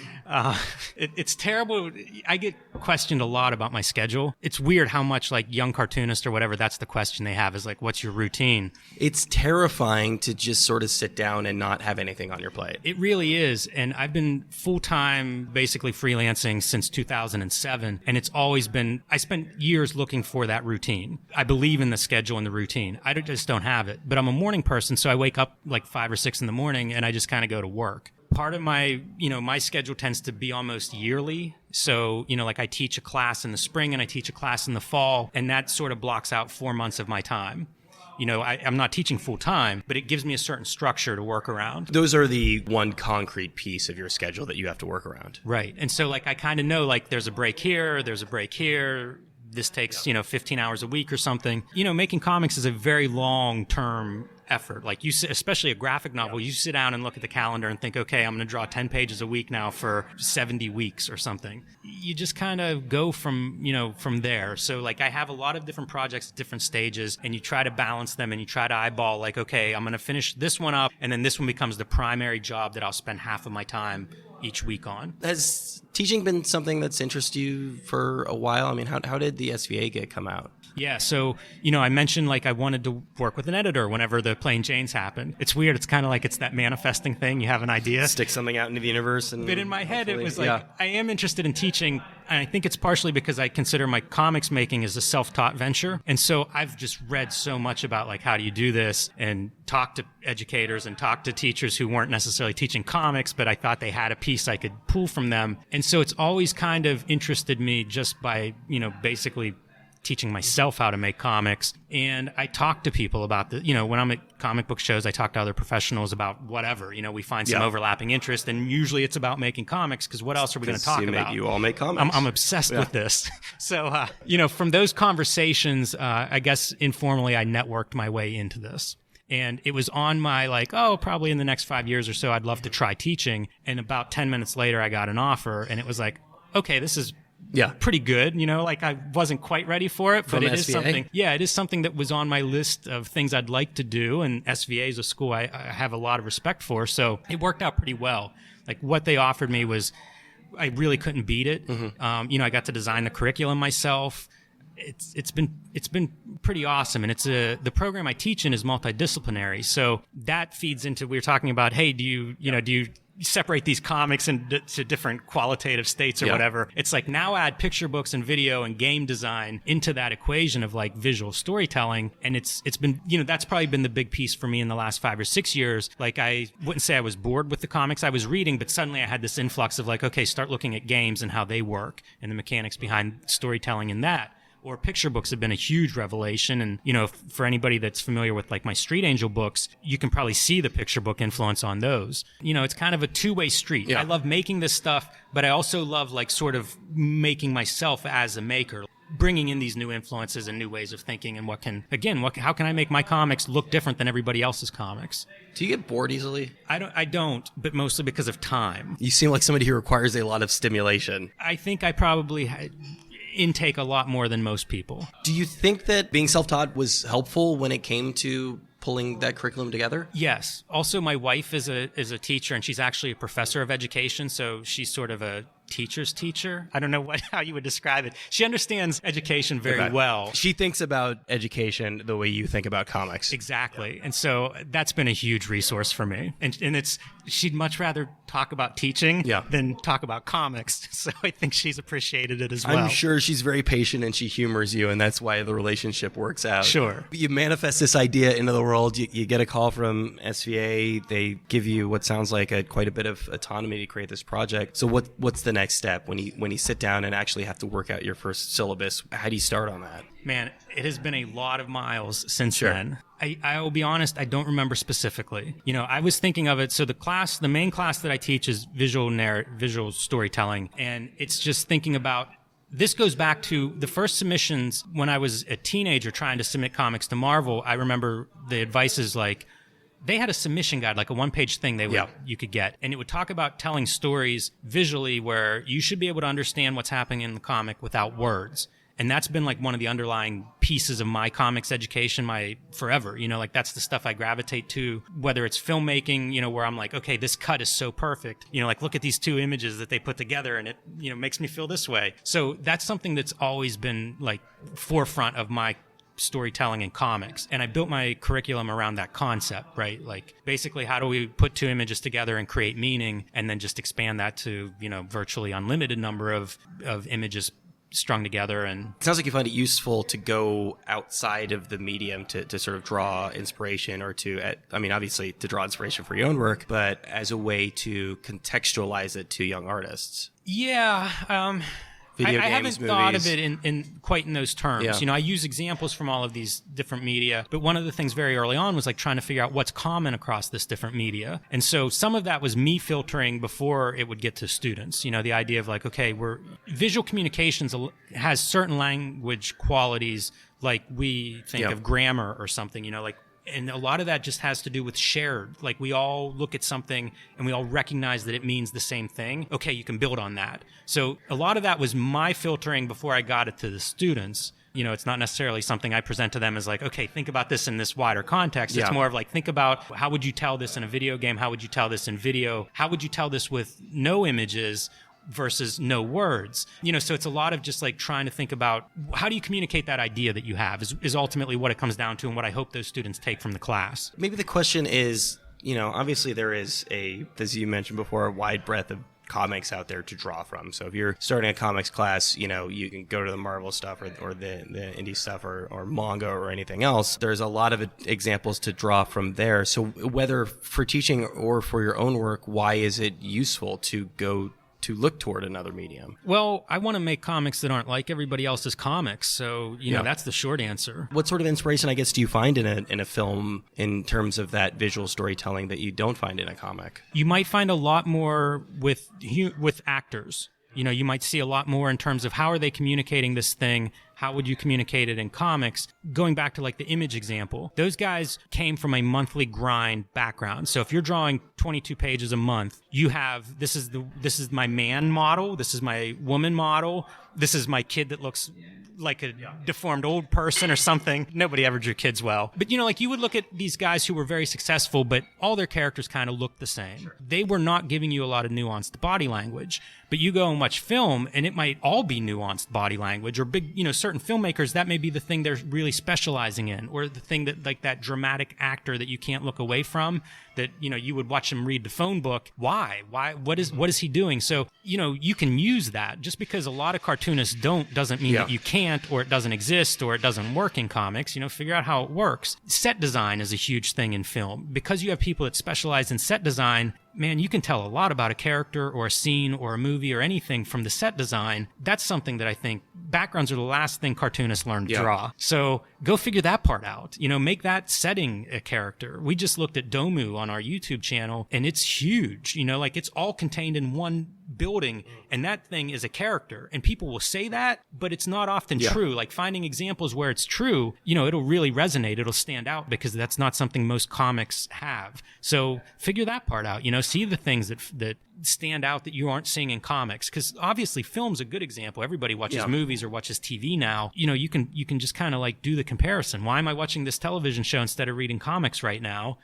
It's terrible. I get questioned a lot about my schedule. It's weird how much like Young Cartoonist or whatever, that's the question they have is like, what's your routine? It's terrifying to just sort of sit down and not have anything on your plate. It really is. And I've been full-time basically freelancing since 2007. And it's always been, I spent years looking for that routine. I believe in the schedule and the routine. I just don't have it. But I'm a morning person, so I wake up like 5 or 6 in the morning and I just kind of go to work. Part of my, my schedule tends to be almost yearly. So, like I teach a class in the spring and I teach a class in the fall, and that sort of blocks out 4 months of my time. I'm not teaching full time, but it gives me a certain structure to work around. Those are the one concrete piece of your schedule that you have to work around. Right. And so like I kind of know like there's a break here, there's a break here. This takes, 15 hours a week or something. Making comics is a very long-term effort. Like especially a graphic novel, you sit down and look at the calendar and think, okay, I'm going to draw 10 pages a week now for 70 weeks or something. You just kind of go from there. So like I have a lot of different projects at different stages, and you try to balance them and you try to eyeball like, okay, I'm going to finish this one up, and then this one becomes the primary job that I'll spend half of my time each week on. Has teaching been something that's interested you for a while? I mean, how did the SVA gig come out? Yeah, so, I mentioned like I wanted to work with an editor whenever the Plain Janes happened. It's weird. It's kind of like it's that manifesting thing. You have an idea. Stick something out into the universe. But in my head, it was like, I am interested in teaching, and I think it's partially because I consider my comics making as a self-taught venture. And so I've just read so much about like, how do you do this, and talk to educators and talk to teachers who weren't necessarily teaching comics, but I thought they had a piece I could pull from them. And so it's always kind of interested me just by, basically teaching myself how to make comics. And I talk to people about when I'm at comic book shows, I talk to other professionals about whatever, we find some overlapping interest, and usually it's about making comics, because what else are we going to talk about? You all make comics. I'm obsessed with this. So, from those conversations, I guess informally I networked my way into this. And it was on my probably in the next 5 years or so, I'd love to try teaching. And about 10 minutes later, I got an offer, and it was like, okay, this is pretty good. I wasn't quite ready for it, but it is something. Yeah, it is something that was on my list of things I'd like to do. And SVA is a school I have a lot of respect for. So it worked out pretty well. Like what they offered me was I really couldn't beat it. I got to design the curriculum myself. It's been pretty awesome, and the program I teach in is multidisciplinary, so that feeds into, we were talking about, hey, do you separate these comics into different qualitative states or whatever? It's like, now add picture books and video and game design into that equation of like visual storytelling, and it's been, that's probably been the big piece for me in the last 5 or 6 years. Like, I wouldn't say I was bored with the comics I was reading, but suddenly I had this influx of like, okay, start looking at games and how they work and the mechanics behind storytelling in that. Or picture books have been a huge revelation. And, for anybody that's familiar with like my Street Angel books, you can probably see the picture book influence on those. It's kind of a two-way street. I love making this stuff, but I also love like sort of making myself as a maker, bringing in these new influences and new ways of thinking, and how can I make my comics look different than everybody else's comics? Do you get bored easily? I don't, but mostly because of time. You seem like somebody who requires a lot of stimulation. I think I probably intake a lot more than most people. Do you think that being self-taught was helpful when it came to pulling that curriculum together? Yes. Also, my wife is a teacher, and she's actually a professor of education, so she's sort of a teacher's teacher. I don't know how you would describe it. She understands education very well. She thinks about education the way you think about comics. Exactly. Yeah. And so that's been a huge resource for me. And she'd much rather talk about teaching than talk about comics. So I think she's appreciated it as well. I'm sure she's very patient and she humors you, and that's why the relationship works out. Sure. You manifest this idea into the world. You get a call from SVA. They give you what sounds like quite a bit of autonomy to create this project. So what's the next step when you sit down and actually have to work out your first syllabus? How do you start on that? Man, it has been a lot of miles since then. I will be honest, I don't remember specifically. I was thinking of it. So the main class that I teach is visual storytelling, and it's just thinking about. This goes back to the first submissions when I was a teenager trying to submit comics to Marvel. I remember the advice is like, they had a submission guide, like a one-page thing you could get, and it would talk about telling stories visually where you should be able to understand what's happening in the comic without words. And that's been like one of the underlying pieces of my comics education, forever. Like that's the stuff I gravitate to, whether it's filmmaking, where I'm like, okay, this cut is so perfect. Like look at these two images that they put together and it, makes me feel this way. So that's something that's always been like forefront of my storytelling in comics. And I built my curriculum around that concept, right? Like basically how do we put two images together and create meaning, and then just expand that to, virtually unlimited number of images strung together. And it sounds like you find it useful to go outside of the medium to sort of draw inspiration, or obviously to draw inspiration for your own work, but as a way to contextualize it to young artists. Yeah. I haven't thought of it in quite in those terms. Yeah. I use examples from all of these different media, but one of the things very early on was like trying to figure out what's common across this different media. And so some of that was me filtering before it would get to students. The idea of like, okay, visual communications has certain language qualities, like we think of grammar or something, and a lot of that just has to do with shared. Like we all look at something and we all recognize that it means the same thing. Okay, you can build on that. So a lot of that was my filtering before I got it to the students. It's not necessarily something I present to them as like, okay, think about this in this wider context. It's more of like, think about how would you tell this in a video game? How would you tell this in video? How would you tell this with no images versus no words? So it's a lot of just like trying to think about how do you communicate that idea that you have is ultimately what it comes down to, and what I hope those students take from the class. Maybe the question is, obviously there is as you mentioned before, a wide breadth of comics out there to draw from. So if you're starting a comics class, you can go to the Marvel stuff or the indie stuff or manga or anything else. There's a lot of examples to draw from there. So whether for teaching or for your own work, why is it useful to go to look toward another medium? Well, I want to make comics that aren't like everybody else's comics. So, that's the short answer. What sort of inspiration, I guess, do you find in a film in terms of that visual storytelling that you don't find in a comic? You might find a lot more with actors. You might see a lot more in terms of how are they communicating this thing? How would you communicate it in comics? Going back to like the image example, those guys came from a monthly grind background. So if you're drawing 22 pages a month, you have, this is my man model, this is my woman model, this is my kid that looks like a deformed old person or something. Nobody ever drew kids well. But, like you would look at these guys who were very successful, but all their characters kind of looked the same. Sure. They were not giving you a lot of nuanced body language. But you go and watch film, and it might all be nuanced body language, or big, certain filmmakers, that may be the thing they're really specializing in, or the thing that, like that dramatic actor that you can't look away from, that, you would watch him read the phone book. Why? What is he doing? So, you can use that. Just because a lot of cartoonists doesn't mean that you can't, or it doesn't exist, or it doesn't work in comics. Figure out how it works. Set design is a huge thing in film. Because you have people that specialize in set design, man, you can tell a lot about a character or a scene or a movie or anything from the set design. That's something that I think backgrounds are the last thing cartoonists learn to draw. So go figure that part out. Make that setting a character. We just looked at Domu on our YouTube channel, and it's huge. Like it's all contained in one building, and that thing is a character. And people will say that, but it's not often true. Like finding examples where it's true, it'll really resonate. It'll stand out because that's not something most comics have. So figure that part out. See the things that stand out that you aren't seeing in comics, because obviously film's a good example. Everybody watches movies or watches TV now. You can just kind of like do the comparison. Why am I watching this television show instead of reading comics right now?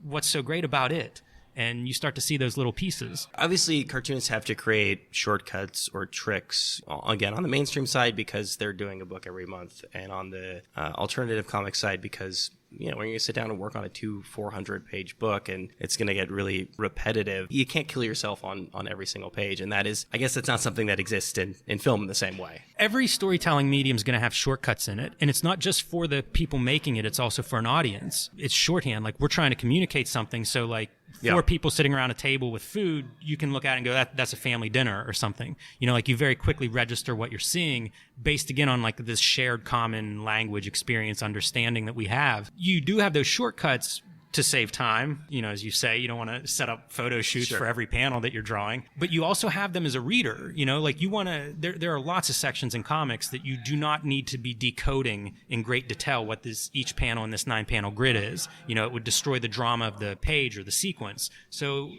What's so great about it? And you start to see those little pieces. Obviously, cartoonists have to create shortcuts or tricks, again, on the mainstream side because they're doing a book every month, and on the alternative comic side because when you're going to sit down and work on a 400-page book and it's going to get really repetitive, you can't kill yourself on every single page. And that is, I guess that's not something that exists in film in the same way. Every storytelling medium is going to have shortcuts in it. And it's not just for the people making it, it's also for an audience. It's shorthand. Like we're trying to communicate something. So like four people sitting around a table with food, you can look at it and go, that's a family dinner or something. Like you very quickly register what you're seeing based again on like this shared common language experience understanding that we have. You do have those shortcuts to save time. As you say, you don't want to set up photo shoots for every panel that you're drawing, but you also have them as a reader. Like you want to, there are lots of sections in comics that you do not need to be decoding in great detail what each panel in this 9-panel grid is. It would destroy the drama of the page or the sequence. So,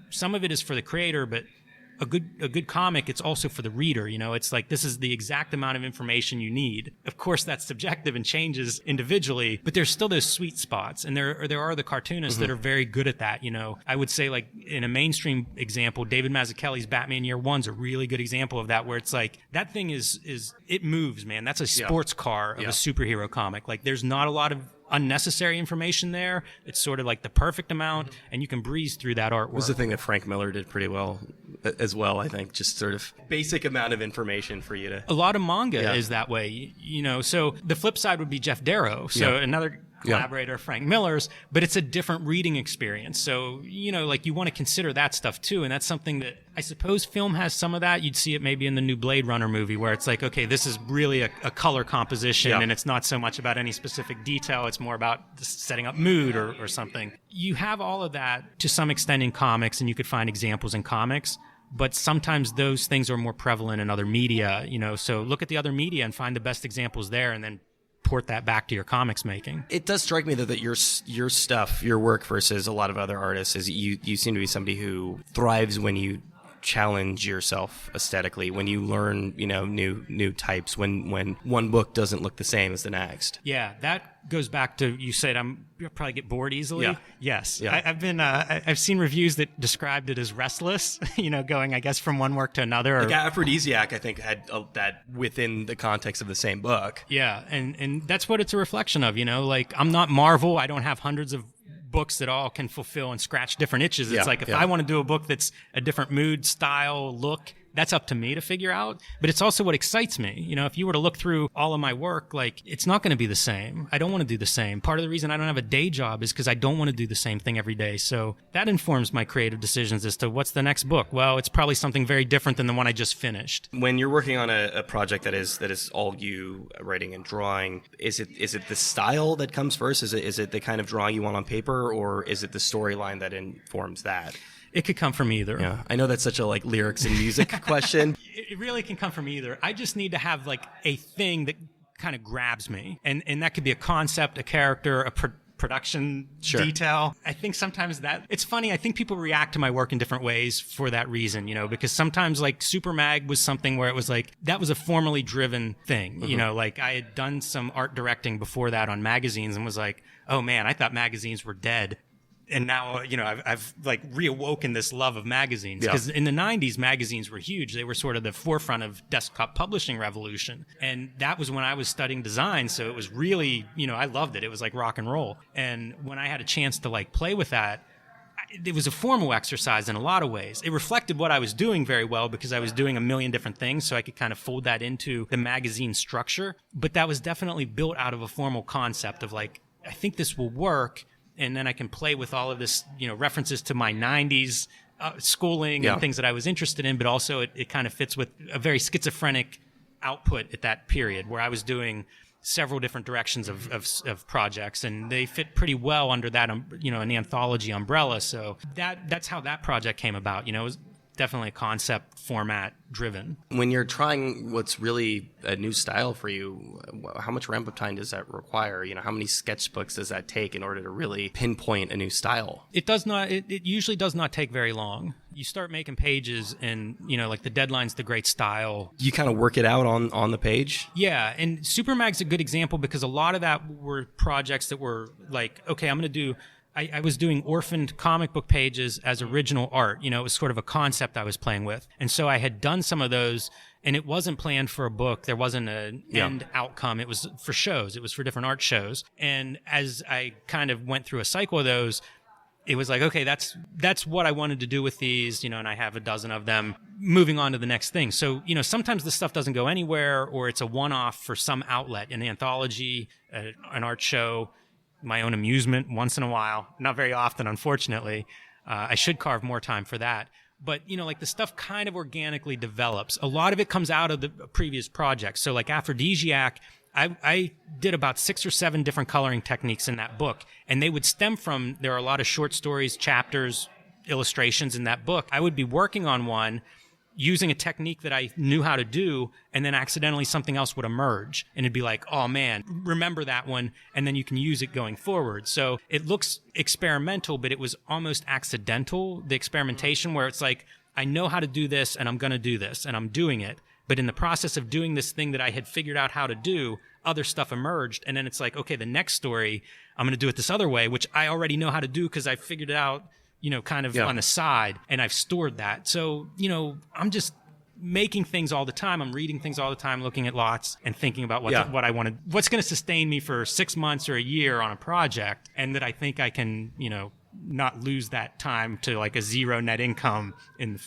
some of it is for the creator, but a good comic, it's also for the reader. It's like this is the exact amount of information you need. Of course, that's subjective and changes individually, but there's still those sweet spots, and there are the cartoonists that are very good at that. I would say, like in a mainstream example, David Mazzucchelli's Batman Year One's a really good example of that, where it's like that thing is it moves, man. That's a sports car of a superhero comic. Like there's not a lot of unnecessary information there. It's sort of like the perfect amount, and you can breeze through that artwork. It was the thing that Frank Miller did pretty well as well, I think. Just sort of basic amount of information for you to... A lot of manga is that way, so the flip side would be Jeff Darrow. So another collaborator, Frank Miller's, but it's a different reading experience. So, like you want to consider that stuff too. And that's something that I suppose film has some of that. You'd see it maybe in the new Blade Runner movie where it's like, okay, this is really a color composition and it's not so much about any specific detail. It's more about setting up mood or something. You have all of that to some extent in comics, and you could find examples in comics. But sometimes those things are more prevalent in other media, so look at the other media and find the best examples there, and then port that back to your comics making. It does strike me that your stuff, your work versus a lot of other artists, is you seem to be somebody who thrives when you challenge yourself aesthetically, when you learn, new types, when one book doesn't look the same as the next. Yeah, that goes back to, you said you'll probably get bored easily. Yeah. Yes. Yeah. I've seen reviews that described it as restless, going, I guess, from one work to another. Like Afrodisiac, I think, had that within the context of the same book. Yeah, and that's what it's a reflection of, like, I'm not Marvel. I don't have hundreds of books that all can fulfill and scratch different itches. It's like if I want to do a book that's a different mood, style, look, that's up to me to figure out. But it's also what excites me. If you were to look through all of my work, like, it's not going to be the same. I don't want to do the same. Part of the reason I don't have a day job is because I don't want to do the same thing every day. So that informs my creative decisions as to what's the next book. Well, it's probably something very different than the one I just finished. When you're working on a project that is all you writing and drawing, is it the style that comes first? Is it the kind of drawing you want on paper, or is it the storyline that informs that? It could come from either. Yeah, I know that's such a lyrics and music question. It really can come from either. I just need to have a thing that kind of grabs me, and that could be a concept, a character, production detail. I think sometimes it's funny. I think people react to my work in different ways for that reason, because sometimes like Super Mag was something where it was like, that was a formally driven thing, like I had done some art directing before that on magazines and was like, oh man, I thought magazines were dead. And now, I've like reawoken this love of magazines because in the 90s, magazines were huge. They were sort of the forefront of desktop publishing revolution. And that was when I was studying design. So it was really, I loved it. It was like rock and roll. And when I had a chance to like play with that, it was a formal exercise in a lot of ways. It reflected what I was doing very well because I was doing a million different things. So I could kind of fold that into the magazine structure. But that was definitely built out of a formal concept of like, I think this will work. And then I can play with all of this, references to my 90s schooling and things that I was interested in, but also it kind of fits with a very schizophrenic output at that period where I was doing several different directions of projects, and they fit pretty well under that, an anthology umbrella. So that's how that project came about. It was definitely a concept format driven. When you're trying what's really a new style for you, how much ramp up time does that require? How many sketchbooks does that take in order to really pinpoint a new style? It does not. It usually does not take very long. You start making pages and, like the deadline's the great style. You kind of work it out on the page? Yeah. And Super Mag's a good example because a lot of that were projects that were like, okay, I'm going to do... I was doing orphaned comic book pages as original art. It was sort of a concept I was playing with. And so I had done some of those, and it wasn't planned for a book. There wasn't an end outcome. It was for shows. It was for different art shows. And as I kind of went through a cycle of those, it was like, okay, that's what I wanted to do with these, and I have a dozen of them, moving on to the next thing. So, sometimes the stuff doesn't go anywhere, or it's a one-off for some outlet, an anthology, an art show, my own amusement once in a while, not very often, unfortunately. I should carve more time for that. But, like the stuff kind of organically develops. A lot of it comes out of the previous projects. So like Afrodisiac, I did about 6 or 7 different coloring techniques in that book. And they would stem from, there are a lot of short stories, chapters, illustrations in that book. I would be working on one using a technique that I knew how to do, and then accidentally something else would emerge. And it'd be like, oh man, remember that one, and then you can use it going forward. So it looks experimental, but it was almost accidental, the experimentation, where it's like, I know how to do this, and I'm going to do this, and I'm doing it. But in the process of doing this thing that I had figured out how to do, other stuff emerged. And then it's like, okay, the next story, I'm going to do it this other way, which I already know how to do because I figured it out kind of on the side, and I've stored that. So, I'm just making things all the time. I'm reading things all the time, looking at lots and thinking about what I want to, what's going to sustain me for 6 months or a year on a project, and that I think I can, not lose that time to like a zero net income in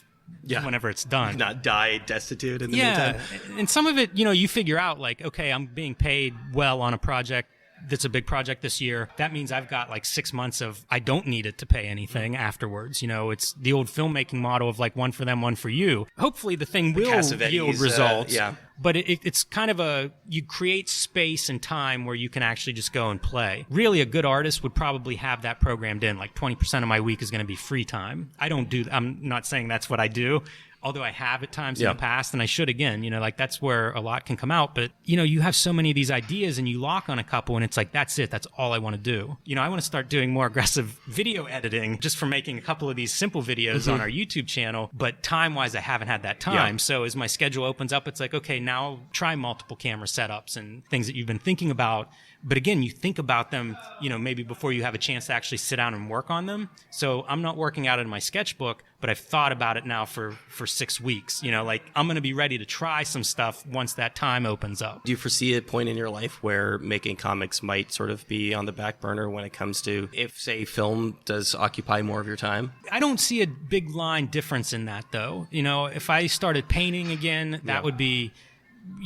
whenever it's done. Not die destitute in the meantime. And some of it, you figure out like, okay, I'm being paid well on a project that's a big project this year. That means I've got like 6 months of, I don't need it to pay anything afterwards. It's the old filmmaking model of like one for them, one for you. Hopefully the thing will yield results. But it's kind of you create space and time where you can actually just go and play. Really, a good artist would probably have that programmed in. Like 20% of my week is going to be free time. I'm not saying that's what I do, although I have at times in the past, and I should again, like that's where a lot can come out. But, you have so many of these ideas and you lock on a couple and it's like, that's it. That's all I want to do. I want to start doing more aggressive video editing just for making a couple of these simple videos on our YouTube channel. But time-wise, I haven't had that time. So as my schedule opens up, it's like, okay, now try multiple camera setups and things that you've been thinking about. But again, you think about them, maybe before you have a chance to actually sit down and work on them. So I'm not working out in my sketchbook, but I've thought about it now for 6 weeks. Like I'm going to be ready to try some stuff once that time opens up. Do you foresee a point in your life where making comics might sort of be on the back burner when it comes to, if, say, film does occupy more of your time? I don't see a big line difference in that, though. If I started painting again, that would be,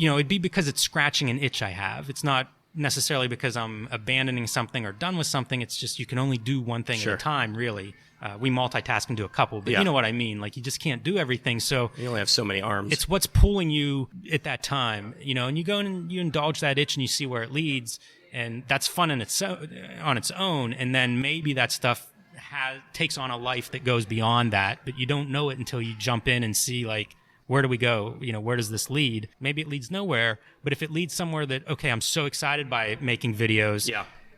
it'd be because it's scratching an itch I have. It's not necessarily because I'm abandoning something or done with something. It's just you can only do one thing at a time, really. We multitask and do a couple, but you know what I mean? Like, you just can't do everything. So you only have so many arms. It's what's pulling you at that time, and you go and you indulge that itch and you see where it leads. And that's fun on its own. And then maybe that stuff takes on a life that goes beyond that, but you don't know it until you jump in and see, like, where do we go? Where does this lead? Maybe it leads nowhere, but if it leads somewhere that, okay, I'm so excited by making videos,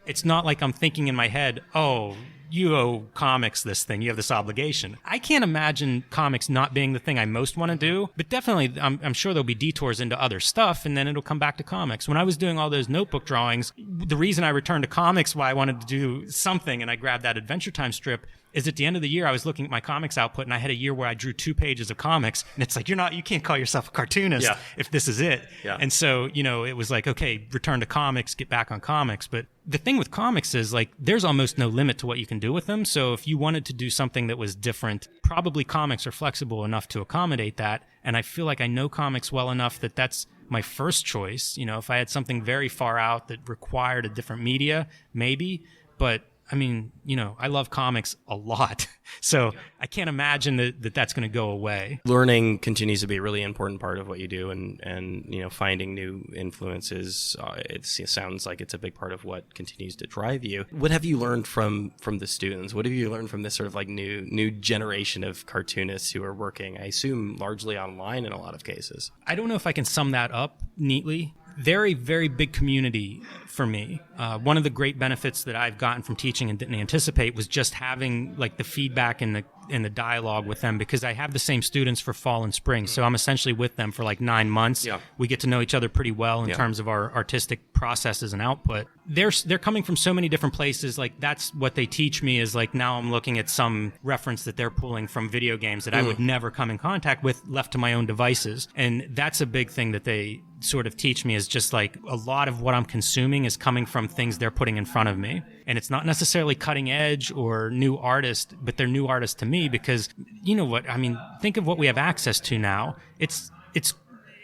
It's not like I'm thinking in my head, oh, you owe comics this thing. You have this obligation. I can't imagine comics not being the thing I most want to do, but definitely I'm sure there'll be detours into other stuff, and then it'll come back to comics. When I was doing all those notebook drawings, the reason I returned to comics, why I wanted to do something, and I grabbed that Adventure Time strip, is at the end of the year, I was looking at my comics output, and I had a year where I drew 2 pages of comics, and it's like, you can't call yourself a cartoonist if this is it. Yeah. And so, it was like, okay, return to comics, get back on comics. But the thing with comics is, like, there's almost no limit to what you can do with them. So if you wanted to do something that was different, probably comics are flexible enough to accommodate that. And I feel like I know comics well enough that that's my first choice. If I had something very far out that required a different media, maybe. But I mean, I love comics a lot, so I can't imagine that that's going to go away. Learning continues to be a really important part of what you do, and finding new influences. It sounds like it's a big part of what continues to drive you. What have you learned from the students? What have you learned from this sort of like new generation of cartoonists who are working, I assume, largely online in a lot of cases? I don't know if I can sum that up neatly. They're a very big community for me. One of the great benefits that I've gotten from teaching and didn't anticipate was just having like the feedback and the dialogue with them, because I have the same students for fall and spring. So I'm essentially with them for like 9 months. Yeah. We get to know each other pretty well in terms of our artistic processes and output. They're coming from so many different places. Like, that's what they teach me, is like, now I'm looking at some reference that they're pulling from video games that I would never come in contact with left to my own devices. And that's a big thing that they sort of teach me, is just like a lot of what I'm consuming is coming from things they're putting in front of me. And it's not necessarily cutting edge or new artists, but they're new artists to me, because think of what we have access to now. It's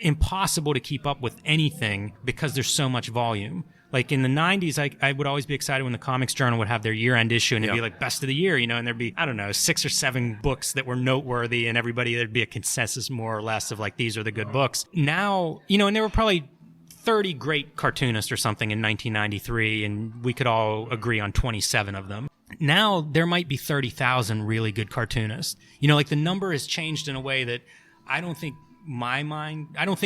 impossible to keep up with anything because there's so much volume. Like in the 90s, I would always be excited when the Comics Journal would have their year-end issue, and it'd be like best of the year, and there'd be, 6 or 7 books that were noteworthy, and there'd be a consensus more or less of like, these are the good books. Now, and there were probably 30 great cartoonists or something in 1993, and we could all agree on 27 of them. Now there might be 30,000 really good cartoonists. Like the number has changed in a way that I don't think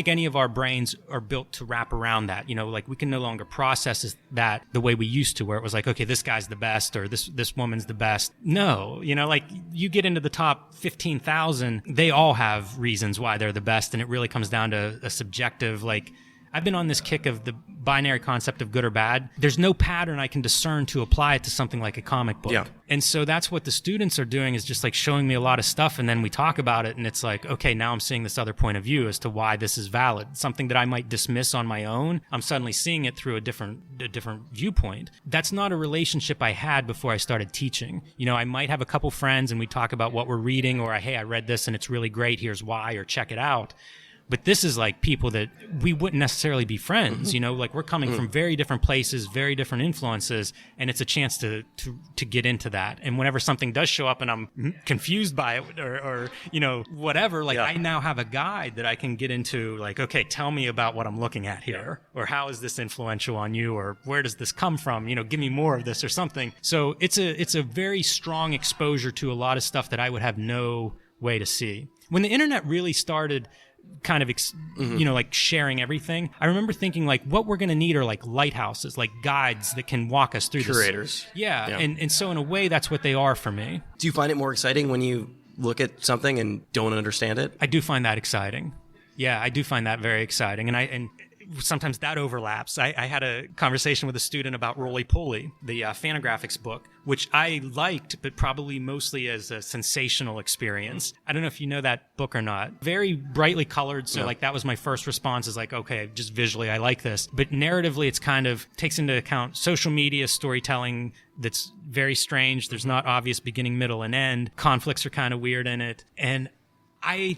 any of our brains are built to wrap around that. Like, we can no longer process that the way we used to, where it was like, okay, this guy's the best, or this woman's the best. No, like, you get into the top 15,000, they all have reasons why they're the best, and it really comes down to a subjective, like, I've been on this kick of the binary concept of good or bad. There's no pattern I can discern to apply it to something like a comic book. Yeah. And so that's what the students are doing, is just like showing me a lot of stuff, and then we talk about it, and it's like, okay, now I'm seeing this other point of view as to why this is valid. Something that I might dismiss on my own, I'm suddenly seeing it through a different viewpoint. That's not a relationship I had before I started teaching. I might have a couple friends, and we talk about what we're reading, or hey, I read this and it's really great, here's why, or check it out. But this is like people that we wouldn't necessarily be friends, like we're coming from very different places, very different influences, and it's a chance to get into that. And whenever something does show up and I'm confused by it or whatever, like I now have a guide that I can get into, like, okay, tell me about what I'm looking at here, or how is this influential on you, or where does this come from? Give me more of this or something. So it's a very strong exposure to a lot of stuff that I would have no way to see. When the internet really started kind of, like sharing everything, I remember thinking like, what we're going to need are like lighthouses, like guides that can walk us through curators. This. Yeah. And so in a way, that's what they are for me. Do you find it more exciting when you look at something and don't understand it? I do find that exciting. Yeah, I do find that very exciting. And sometimes that overlaps. I had a conversation with a student about Roly Poly, the Fantagraphics book, which I liked, but probably mostly as a sensational experience. I don't know if you know that book or not. Very brightly colored, so like that was my first response, is like, okay, just visually I like this. But narratively, it's kind of takes into account social media storytelling that's very strange. There's not obvious beginning, middle, and end. Conflicts are kind of weird in it. And I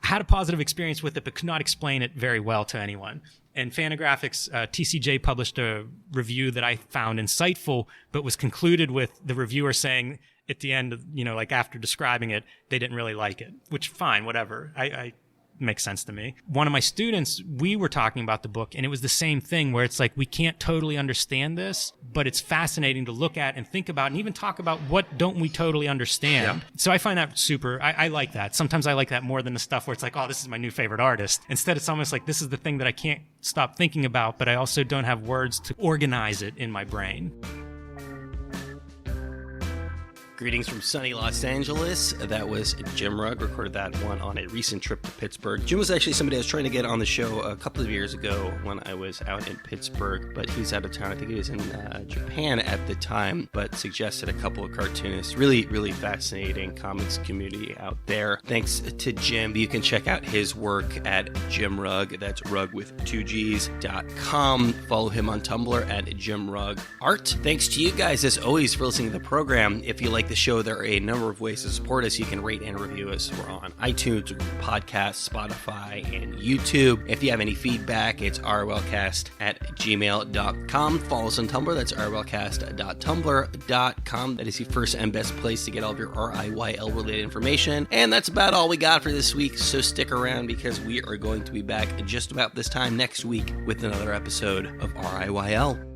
had a positive experience with it, but could not explain it very well to anyone. And Fantagraphics, TCJ published a review that I found insightful, but was concluded with the reviewer saying at the end, like after describing it, they didn't really like it, which fine, whatever. I makes sense to me. One of my students, we were talking about the book, and it was the same thing, where it's like, we can't totally understand this, but it's fascinating to look at and think about and even talk about what don't we totally understand. So I find that super. I like that. Sometimes I like that more than the stuff where it's like, oh, this is my new favorite artist. Instead, it's almost like, this is the thing that I can't stop thinking about, but I also don't have words to organize it in my brain. Greetings from sunny Los Angeles. That was Jim Rugg. Recorded that one on a recent trip to Pittsburgh. Jim was actually somebody I was trying to get on the show a couple of years ago when I was out in Pittsburgh, but he was out of town. I think he was in Japan at the time, but suggested a couple of cartoonists. Really, really fascinating comics community out there. Thanks to Jim. You can check out his work at Jim Rugg. That's Rugg with 2Gs.com. Follow him on Tumblr at Jim Rugg Art. Thanks to you guys, as always, for listening to the program. If you like the show, there are a number of ways to support us. You can rate and review us. We're on iTunes, Podcasts, Spotify, and YouTube. If you have any feedback, it's rwlcast@gmail.com. Follow us on Tumblr. That's rwlcast.tumblr.com. That is the first and best place to get all of your RIYL related information. And that's about all we got for this week, so stick around because we are going to be back just about this time next week with another episode of RIYL.